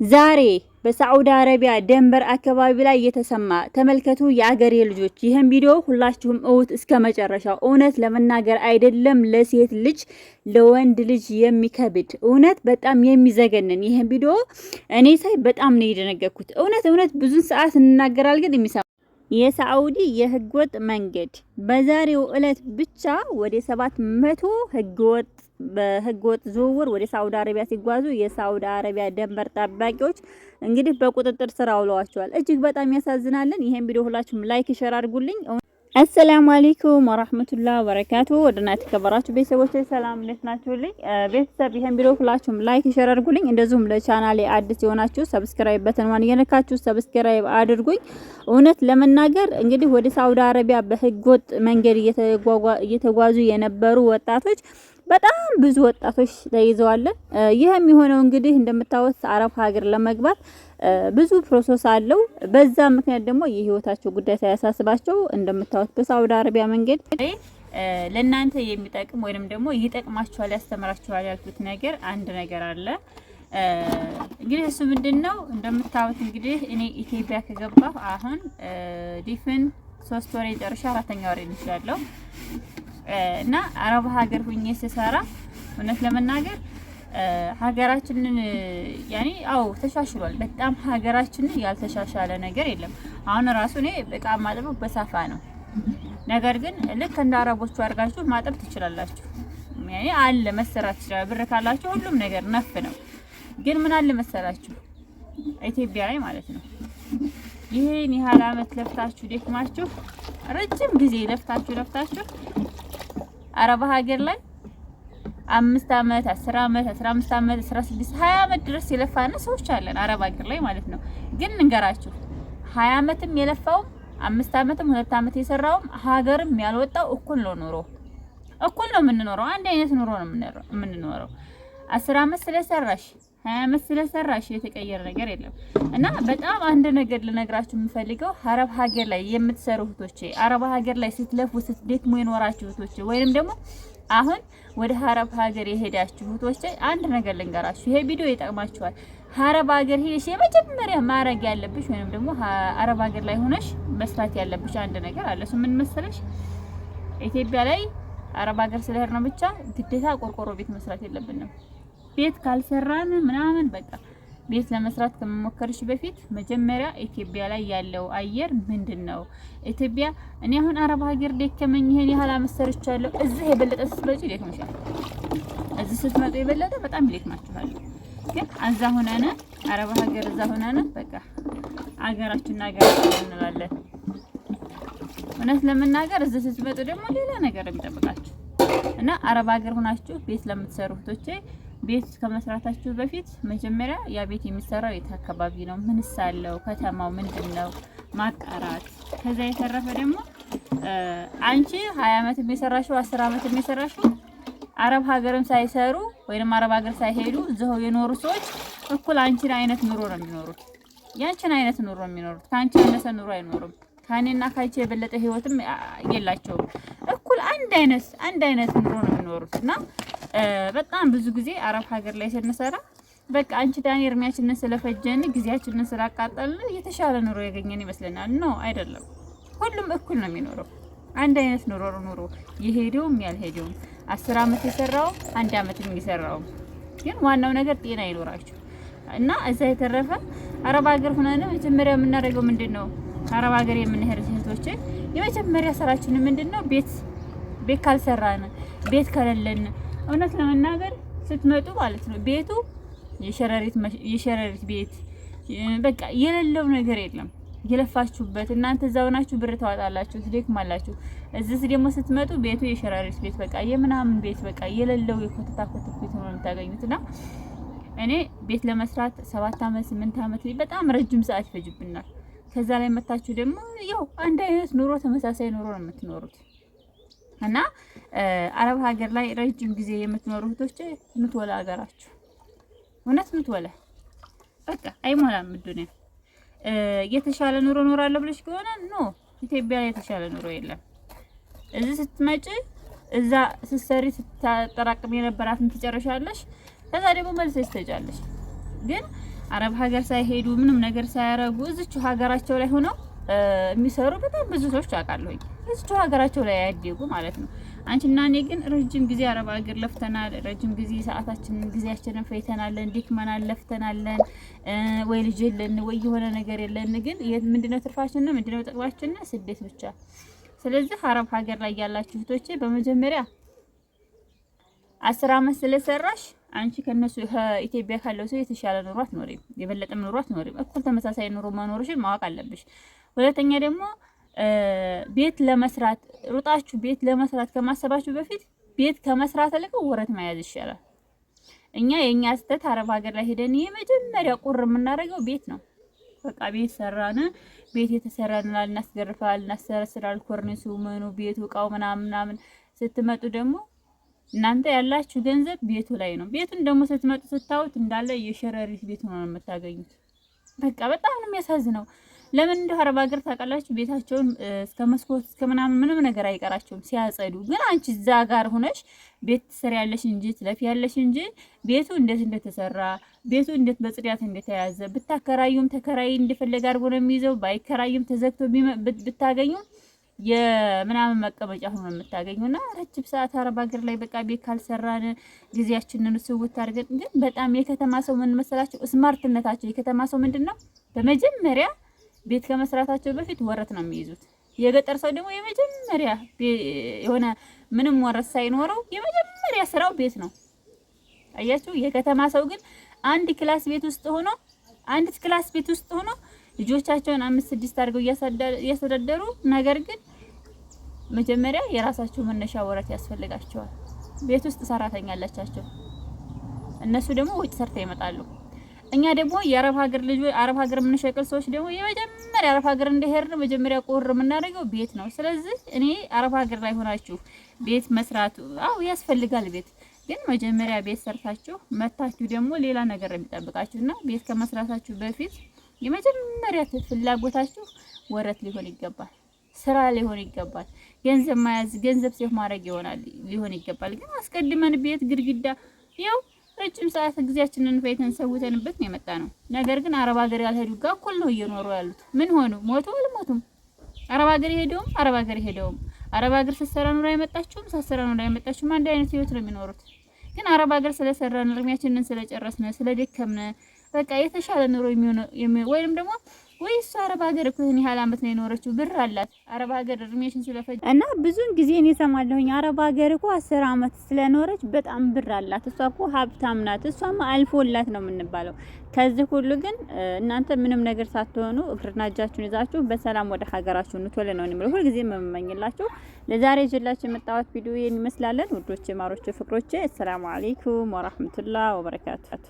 ዛሬ በሳዑዲ አረቢያ ደንበር አካባቢ ላይ የተሰማ ተመልከቱ የአገሬ ልጆች። ይህን ቪዲዮ ሁላችሁም እውት እስከ መጨረሻው። እውነት ለመናገር አይደለም ለሴት ልጅ ለወንድ ልጅ የሚከብድ እውነት በጣም የሚዘገንን ይህን ቪዲዮ እኔ ሳይ በጣም ነው የደነገኩት። እውነት ብዙ ሰዓት እንናገራል ግን የሚሰማ የሳዑዲ የህገወጥ መንገድ በዛሬው እለት ብቻ ወደ 700 በህገወጥ ዝውውር ወደ ሳዑዲ አረቢያ ሲጓዙ የሳዑዲ አረቢያ ደንበር ጠባቂዎች እንግዲህ በቁጥጥር ስር አውለዋቸዋል። እጅግ በጣም ያሳዝናልን። ይሄን ቪዲዮ ሁላችሁም ላይክ ሼር አድርጉልኝ። አሰላሙ አለይኩም ወራህመቱላሂ ወበረካቱ። ወደና ተከበራችሁ ቤተሰቦች ሰላም እንዴት ናችሁልኝ? ቤተሰብ ይሄን ቪዲዮ ሁላችሁም ላይክ ሼር አድርጉልኝ። እንደዚሁም ለቻናሌ አዲስ የሆናችሁ ሰብስክራይብ በተንዋን እየነካችሁ ሰብስክራይብ አድርጉኝ። እውነት ለመናገር እንግዲህ ወደ ሳዑዲ አረቢያ በህገወጥ መንገድ እየተጓዙ የነበሩ ወጣቶች በጣም ብዙ ወጣቶች ተይዘዋል። ይሄም የሆነው እንግዲህ እንደምታዩት አረብ ሀገር ለመግባት ብዙ ፕሮሰስ አለው። በዛ ምክንያት ደግሞ የህይወታቸው ጉዳይ ሳያሳስባቸው እንደምታዩት በሳዑዲ አረቢያ መንገድ ለእናንተ የሚጠቅም ወይንም ደግሞ ይጠቅማችኋል፣ ያስተምራችኋል ያልኩት ነገር አንድ ነገር አለ። እንግዲህ እሱ ምንድነው? እንደምታዩት እንግዲህ እኔ ኢትዮጵያ ከገባሁ አሁን ዲፍን 3 ወር ጨርሻ 4ኛ ወር ይችላልው እና አረብ ሀገር ሁኜ ስሰራ እውነት ለመናገር ሀገራችንን ያኔ ተሻሽሏል። በጣም ሀገራችንን ያልተሻሻለ ነገር የለም። አሁን ራሱ እኔ በቃ ማጠብ በሳፋ ነው። ነገር ግን ልክ እንደ አረቦቹ አድርጋችሁ ማጠብ ትችላላችሁ። ያኔ አለ መሰራት ይችላል። ብር ካላችሁ ሁሉም ነገር ነፍ ነው። ግን ምን አለ መሰላችሁ ኢትዮጵያ ላይ ማለት ነው ይሄን ያህል አመት ለፍታችሁ ደክማችሁ ረጅም ጊዜ ለፍታችሁ አረብ ሀገር ላይ 5 አመት 10 አመት 15 አመት 16 20 አመት ድረስ የለፋነ ሰዎች አለን አረብ ሀገር ላይ ማለት ነው። ግን እንገራችሁ 20 አመትም የለፋውም 5 አመትም 2 አመት የሰራውም ሀገርም ያልወጣው እኩል ነው ኑሮ እኩል ነው የምንኖረው። አንድ አይነት ኑሮ ነው የምንኖረው። 10 አመት ስለሰራሽ 20 አመት ስለሰራሽ የተቀየረ ነገር የለም። እና በጣም አንድ ነገር ልነግራችሁ የምፈልገው አረብ ሀገር ላይ የምትሰሩ እህቶቼ፣ አረብ ሀገር ላይ ስትለፉ ስትደክሙ የኖራችሁ እህቶቼ፣ ወይንም ደግሞ አሁን ወደ አረብ ሀገር የሄዳችሁ እህቶቼ አንድ ነገር ልንገራችሁ። ይሄ ቪዲዮ ይጠቅማችኋል። አረብ ሀገር ሄደሽ የመጀመሪያ ማድረግ ያለብሽ ወይንም ደግሞ አረብ ሀገር ላይ ሆነሽ መስራት ያለብሽ አንድ ነገር አለ። እሱ ምን መሰለሽ? ኢትዮጵያ ላይ አረብ ሀገር ስለሄድን ነው ብቻ ግዴታ ቆርቆሮ ቤት መስራት የለብንም። ቤት ካልሰራን ምናምን በቃ ቤት ለመስራት ከመሞከርሽ በፊት መጀመሪያ ኢትዮጵያ ላይ ያለው አየር ምንድነው? ኢትዮጵያ እኔ አሁን አረብ ሀገር ደከመኝ ይሄን ያህል አመሰርቻለሁ። እዚህ የበለጠ ስትመጪ ደክመሻል። እዚህ ስትመጡ የበለጠ በጣም ይደክማችኋል። ግን እዛ ሆነን አረብ ሀገር እዛ ሆነን በቃ አገራችንና አገራችን እንላለን። እውነት ለመናገር እዚህ ስትመጡ ደግሞ ሌላ ነገር የሚጠብቃችሁ እና አረብ ሀገር ሆናችሁ ቤት ለምትሰሩ እህቶቼ ቤት ከመስራታችሁ በፊት መጀመሪያ ያ ቤት የሚሰራው የት አካባቢ ነው? ምንስ አለው? ከተማው ምንድነው? ማጣራት። ከዛ የተረፈ ደግሞ አንቺ 20 አመት የሰራሽው 10 አመት የሰራሽው አረብ ሀገርም ሳይሰሩ ወይንም አረብ ሀገር ሳይሄዱ እዛው የኖሩ ሰዎች እኩል አንቺን አይነት ኑሮ ነው የሚኖሩት። ያንቺን አይነት ኑሮ ነው የሚኖሩት። ካንቺ ያነሰ ኑሮ አይኖሩም። ካኔና ካንቺ የበለጠ ህይወትም የላቸውም። እኩል አንድ አይነት ኑሮ ነው የሚኖሩት እና በጣም ብዙ ጊዜ አረብ ሀገር ላይ ስንሰራ በቃ አንቺ ዳኒ እርሚያችንን ስለፈጀን ጊዜያችንን ስላቃጠልን የተሻለ ኑሮ ያገኘን ይመስለናል። ነው አይደለም። ሁሉም እኩል ነው የሚኖረው። አንድ አይነት ኑሮ የሄደውም ያልሄደውም 10 አመት የሰራው 1 አመት የሚሰራው ግን ዋናው ነገር ጤና ይኖራችሁ እና እዛ የተረፈ አረብ ሀገር ሆነን መጀመሪያ የምናደርገው ምንድነው? አረብ ሀገር የምንሄድ እህቶች የመጀመሪያ ስራችን ምንድነው? ቤት ካልሰራን ቤት ከሌለን እውነት ለመናገር ስትመጡ ማለት ነው ቤቱ የሸረሪት ቤት በቃ የሌለው ነገር የለም። የለፋችሁበት እናንተ እዛው ናችሁ፣ ብር ታዋጣላችሁ፣ ትደክማላችሁ። እዚህ ደግሞ ስትመጡ ቤቱ የሸረሪት ቤት በቃ የምናምን ቤት በቃ የሌለው የኮተታ ቤት ነው የምታገኙትና እኔ ቤት ለመስራት 7 አመት 8 አመት በጣም ረጅም ሰዓት ይፈጅብናል። ከዛ ላይ መታችሁ ደግሞ ያው አንድ አይነት ኑሮ ተመሳሳይ ኑሮ ነው የምትኖሩት እና አረብ ሀገር ላይ ረጅም ጊዜ የምትኖሩ እህቶች ምትወላ ሀገራችሁ እውነት ምትወላ በቃ አይሞላም። ዱንያ የተሻለ ኑሮ ኖራለሁ ብለሽ ከሆነ ኢትዮጵያ ላይ የተሻለ ኑሮ የለም። እዚህ ስትመጪ እዛ ስትሰሪ ስታጠራቅም የነበራትን ትጨርሻለሽ። ከዛ ደግሞ መልሰሽ ትሄጃለሽ። ግን አረብ ሀገር ሳይሄዱ ምንም ነገር ሳያረጉ እዚቹ ሀገራቸው ላይ ሆነው የሚሰሩ በጣም ብዙ ሰዎች አውቃለሁኝ። እዚቹ ሀገራቸው ላይ ያደጉ ማለት ነው። አንቺና እኔ ግን ረጅም ጊዜ አረብ ሀገር ለፍተናል። ረጅም ጊዜ ሰዓታችንን ጊዜያችንን ፈይተናለን፣ ዲክመናል፣ ለፍተናለን። ወይ ልጅ የለን ወይ የሆነ ነገር የለን። ግን ምንድነው ትርፋችን? ምንድነው ጥቅማችን? ስደት ብቻ። ስለዚህ አረብ ሀገር ላይ ያላችሁ እህቶቼ በመጀመሪያ 10 አመት ስለሰራሽ አንቺ ከነሱ ኢትዮጵያ ካለው ሰው የተሻለ ኑሮ አትኖሪም፣ የበለጠም ኑሮ አትኖሪም። እኩል ተመሳሳይ ኑሮ መኖርሽን ማወቅ አለብሽ። ሁለተኛ ደግሞ ቤት ለመስራት ሩጣችሁ ቤት ለመስራት ከማሰባችሁ በፊት ቤት ከመስራት ልክ ወረት መያዝ ይሻላል። እኛ የኛ ስህተት አረብ ሀገር ላይ ሄደን የመጀመሪያ ቁር የምናደርገው ቤት ነው። በቃ ቤት ሰራን፣ ቤት የተሰራንላል፣ እናስገርፋል፣ እናሰራስራል፣ ኮርኒሱ ምኑ ቤቱ እቃው ምናምን ስትመጡ ደግሞ እናንተ ያላችሁ ገንዘብ ቤቱ ላይ ነው። ቤቱን ደግሞ ስትመጡ ስታዩት እንዳለ የሸረሪት ቤት ነው የምታገኙት። በቃ በጣም ነው የሚያሳዝነው። ለምን እንደው አረብ ሀገር ታውቃላችሁ ቤታቸውን እስከ መስኮት እስከ ምንም ነገር አይቀራቸውም ሲያጸዱ። ግን አንቺ እዛ ጋር ሆነሽ ቤት ትሰሪያለሽ እንጂ ትለፊያለሽ እንጂ ቤቱ እንዴት እንደተሰራ ቤቱ እንዴት በጽዳት እንደተያዘ ብታከራዩም ተከራይ እንደፈለገ አድርጎ ነው የሚይዘው። ባይከራዩም ተዘግቶ ብታገኙ የምናምን መቀመጫ ሆኖ የምታገኙና ረጅም ሰዓት አረብ ሀገር ላይ በቃ ቤት ካልሰራን ጊዜያችንን ስውት አድርገን። ግን በጣም የከተማ ሰው ምን መሰላችሁ ስማርትነታቸው የከተማ ሰው ምንድነው በመጀመሪያ ቤት ከመስራታቸው በፊት ወረት ነው የሚይዙት። የገጠር ሰው ደግሞ የመጀመሪያ የሆነ ምንም ወረት ሳይኖረው የመጀመሪያ ስራው ቤት ነው። አያችሁ። የከተማ ሰው ግን አንድ ክላስ ቤት ውስጥ ሆኖ ልጆቻቸውን 5 6 አድርገው እያስተዳደሩ ነገር ግን መጀመሪያ የራሳቸው መነሻ ወረት ያስፈልጋቸዋል። ቤት ውስጥ ሰራተኛ አላቻቸው። እነሱ ደግሞ ውጭ ሰርተው ይመጣሉ። እኛ ደግሞ የአረብ ሀገር ልጆች አረብ ሀገር የምንሸቅል ሰዎች ደግሞ የመጀመሪያ አረብ ሀገር እንደሄድን መጀመሪያ ቁር የምናደርገው ቤት ነው። ስለዚህ እኔ አረብ ሀገር ላይ ሆናችሁ ቤት መስራቱ ያስፈልጋል። ቤት ግን መጀመሪያ ቤት ሰርታችሁ መታችሁ ደግሞ ሌላ ነገር የሚጠብቃችሁና ቤት ከመስራታችሁ በፊት የመጀመሪያ ፍላጎታችሁ ወረት ሊሆን ይገባል፣ ስራ ሊሆን ይገባል፣ ገንዘብ መያዝ ገንዘብ ሴፍ ማድረግ ሊሆን ይገባል። ግን አስቀድመን ቤት ግድግዳ ያው ረጅም ሰዓት ጊዜያችንን ፈይተን ሰውተንበት ነው የመጣ ነው። ነገር ግን አረብ ሀገር ያልሄዱ ጋር እኩል ነው እየኖሩ ያሉት። ምን ሆኑ? ሞቱ አልሞቱም? አረብ ሀገር ሄደውም አረብ ሀገር ስትሰራ ኑሮ አይመጣችሁም፣ ሳትሰራ ኑሮ አይመጣችሁም። አንድ አይነት ህይወት ነው የሚኖሩት። ግን አረብ ሀገር ስለሰራን እርሚያችንን ስለጨረስን ስለደከምን በቃ የተሻለ ኑሮ ወይንም ደግሞ ወይ እሱ አረብ ሀገር እኮ ይሄን ያህል አመት ነው የኖረችው ብር አላት አረብ ሀገር እርሜሽን ስለፈጀ እና ብዙን ጊዜ እኔ ሰማለሁኝ አረብ ሀገር እኮ 10 አመት ስለኖረች በጣም ብር አላት እሷ እኮ ሀብታም ናት እሷማ አልፎላት ነው የምንባለው። ከዚህ ሁሉ ግን እናንተ ምንም ነገር ሳትሆኑ እግርና እጃችሁን ይዛችሁ በሰላም ወደ ሀገራችሁ ኑቶለ ነው የሚለው ሁሉ ጊዜ መመኘላችሁ። ለዛሬ ይዤላችሁ የመጣሁት ቪዲዮ ይሄን ይመስላል። ውዶቼ፣ ማሮቼ፣ ፍቅሮቼ፣ ሰላም አለይኩም ወራህመቱላሂ ወበረካቱ።